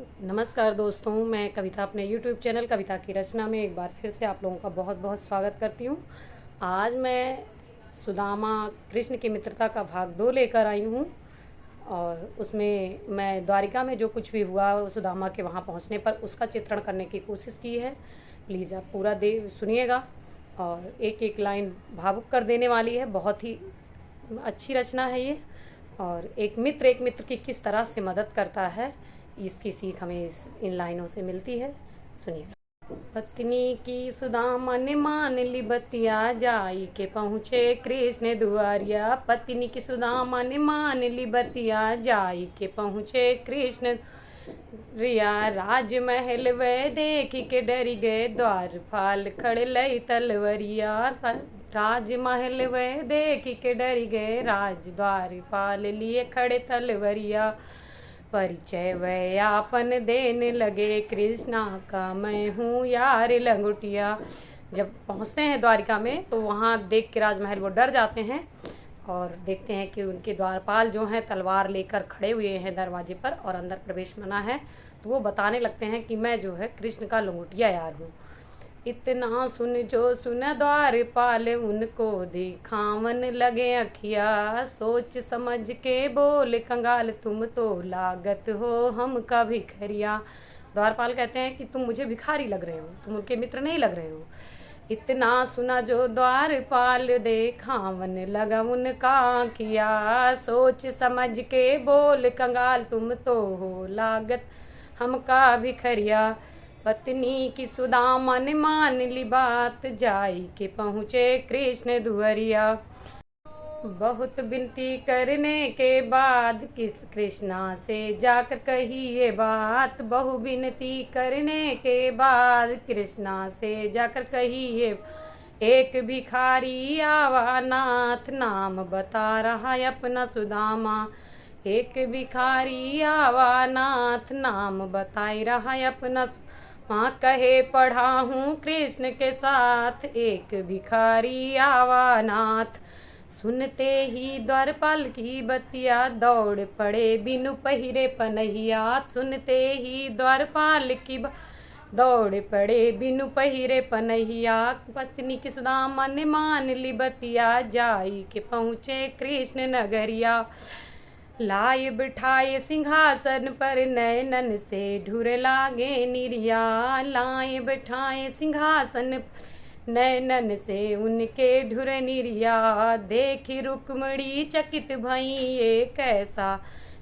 नमस्कार दोस्तों, मैं कविता अपने YouTube चैनल कविता की रचना में एक बार फिर से आप लोगों का बहुत बहुत स्वागत करती हूँ। आज मैं सुदामा कृष्ण की मित्रता का भाग 2 लेकर आई हूँ और उसमें मैं द्वारिका में जो कुछ भी हुआ सुदामा के वहाँ पहुँचने पर उसका चित्रण करने की कोशिश की है। प्लीज़ आप पूरा दे सुनिएगा और एक एक लाइन भावुक कर देने वाली है। बहुत ही अच्छी रचना है ये। और एक मित्र की किस तरह से मदद करता है, इसकी सीख हमें इन लाइनों से मिलती है। सुनिए। पत्नी की सुदामा ने मान ली बतिया, जाई के पहुँचे कृष्ण दुआरिया। पत्नी की सुदामा ने मान ली बतिया, जाई के पहुँचे कृष्ण रिया। राजमहल वह देखी के डरी गए, द्वारपाल खड़े लई तलवरिया। राजमहल वह देखी के डरी गए, राज द्वारपाल लिए खड़े तलवरिया। परिचय वह आपन देने लगे, कृष्णा का मैं हूँ यार लंगोटिया। जब पहुँचते हैं द्वारिका में तो वहाँ देख के राजमहल वो डर जाते हैं और देखते हैं कि उनके द्वारपाल जो हैं तलवार लेकर खड़े हुए हैं दरवाजे पर और अंदर प्रवेश मना है। तो वो बताने लगते हैं कि मैं जो है कृष्ण का लंगोटिया यार हूँ। इतना सुन जो सुन द्वारपाल, उनको दिखावन लगे अखिया। सोच समझ के बोले कंगाल, तुम तो लागत हो हमका भिखरिया। द्वारपाल कहते हैं कि तुम मुझे भिखारी लग रहे हो, तुम उनके मित्र नहीं लग रहे हो। इतना सुना जो द्वारपाल, देखावन लगा उनका किया। सोच समझ के बोल कंगाल, तुम तो हो लागत हमका भिखरिया। पत्नी की सुदामा ने मान ली बात, जाई के पहुँचे कृष्ण दुआरिया। बहुत विनती करने के बाद कृष्णा से जाकर कही ये बात। बहु विनती करने के बाद कृष्णा से जाकर कही ये। एक भिखारी आवा नाथ, नाम बता रहा है अपना सुदामा। एक भिखारी आवा नाथ, नाम बताई रहा है अपना। माँ कहे पढ़ा हूँ कृष्ण के साथ, एक भिखारी आवा नाथ। सुनते ही द्वारपाल की बतिया, दौड़ पड़े बिनु पहिरे पनहिया। सुनते ही द्वारपाल की दौड़ पड़े बिनु पहिरे पनहिया। पत्नी की सुदामा ने मान ली बतिया, जाई के पहुँचे कृष्ण नगरिया। लाए बिठाए सिंहासन पर, नैनन से ढूर लागे निरिया। लाए बिठाए सिंहासन नैनन से उनके ढूर निरिया। देखी रुक्मणी चकित भई, ये कैसा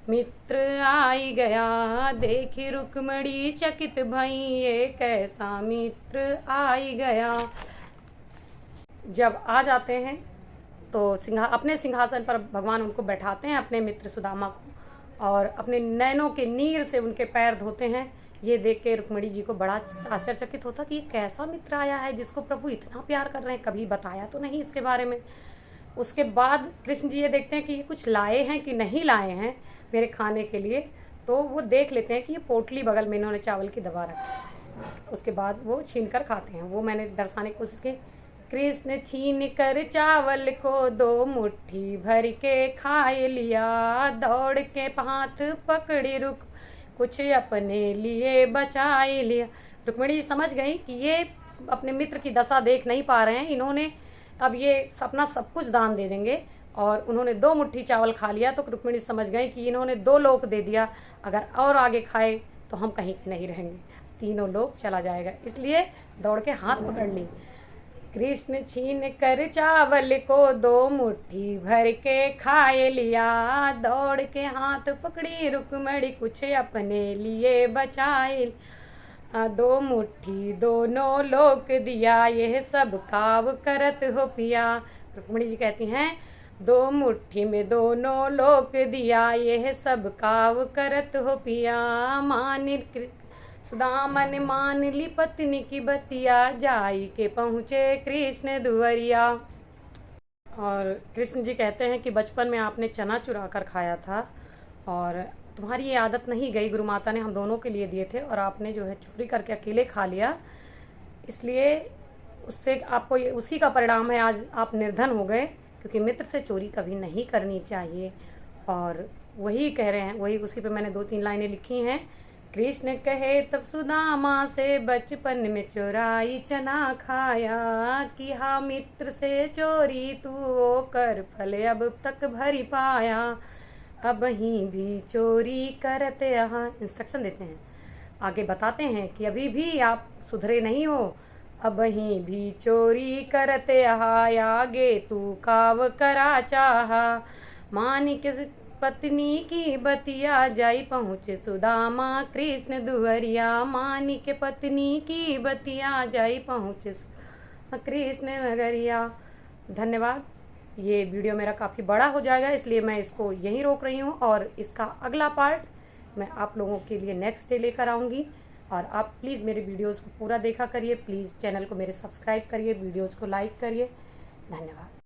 मित्र आई गया। देखी रुक्मणी चकित भई, ये कैसा मित्र आई गया। जब आ जाते हैं तो अपने सिंहासन पर भगवान उनको बैठाते हैं, अपने मित्र सुदामा को, और अपने नैनों के नीर से उनके पैर धोते हैं। ये देख के रुक्मिणी जी को बड़ा आश्चर्यचकित होता कि ये कैसा मित्र आया है जिसको प्रभु इतना प्यार कर रहे हैं, कभी बताया तो नहीं इसके बारे में। उसके बाद कृष्ण जी ये देखते हैं कि ये कुछ लाए हैं कि नहीं लाए हैं मेरे खाने के लिए। तो वो देख लेते हैं कि ये पोटली बगल में इन्होंने चावल की दबा रखी। उसके बाद वो छीन कर खाते हैं। वो मैंने दर्शाने की कोशिश की। कृष्ण छीन कर चावल को दो मुट्ठी भर के खाए लिया। दौड़ के हाथ पकड़ी रुक, कुछ अपने लिए बचाए लिया। रुक्मिणी समझ गई कि ये अपने मित्र की दशा देख नहीं पा रहे हैं, इन्होंने अब ये अपना सब कुछ दान दे देंगे। और उन्होंने 2 मुट्ठी चावल खा लिया तो रुक्मिणी समझ गई कि इन्होंने 2 लोक दे दिया, अगर और आगे खाए तो हम कहीं नहीं रहेंगे, 3 लोक चला जाएगा। इसलिए दौड़ के हाथ पकड़ ली। कृष्ण छीन कर चावल को 2 मुट्ठी भर के खाए लिया। दौड़ के हाथ पकड़ी रुक्मिणी, कुछ अपने लिए बचाए। 2 मुट्ठी दोनों लोक दिया, यह सब काव करत हो पिया। रुक्मिणी जी कहती हैं 2 मुट्ठी में दोनों लोक दिया, यह सब काव करत हो पिया। मान सुदामा ने मान ली पत्नी की बतिया, जाई के पहुँचे कृष्ण दुआरिया। और कृष्ण जी कहते हैं कि बचपन में आपने चना चुरा कर खाया था और तुम्हारी ये आदत नहीं गई, गुरु माता ने हम दोनों के लिए दिए थे और आपने जो है चोरी करके अकेले खा लिया, इसलिए उससे आपको ये उसी का परिणाम है, आज आप निर्धन हो गए। क्योंकि मित्र से चोरी कभी नहीं करनी चाहिए। और वही कह रहे हैं, वही उसी पे मैंने 2-3 लाइनें लिखी हैं कृष्ण कहे तब सुदामा से, बचपन में चोराई चना खाया, कि हाँ मित्र से चोरी तू वो कर, फल अब तक भरी पाया। अब ही भी चोरी करते यहाँ, इंस्ट्रक्शन देते हैं, आगे बताते हैं कि अभी भी आप सुधरे नहीं हो, अब ही भी चोरी करते यहाँ, आगे तू काव करा चाहा। मानिक पत्नी की बतिया, जाई पहुँचे सुदामा कृष्ण दुहरिया, मानिक पत्नी की बतिया, जाई पहुँचे कृष्ण नगरिया। धन्यवाद। ये वीडियो मेरा काफ़ी बड़ा हो जाएगा, इसलिए मैं इसको यहीं रोक रही हूँ, और इसका अगला पार्ट मैं आप लोगों के लिए नेक्स्ट डे लेकर आऊँगी। और आप प्लीज़ मेरे वीडियोज़ को पूरा देखा करिए, प्लीज़ चैनल को मेरे सब्सक्राइब करिए, वीडियोज़ को लाइक करिए। धन्यवाद।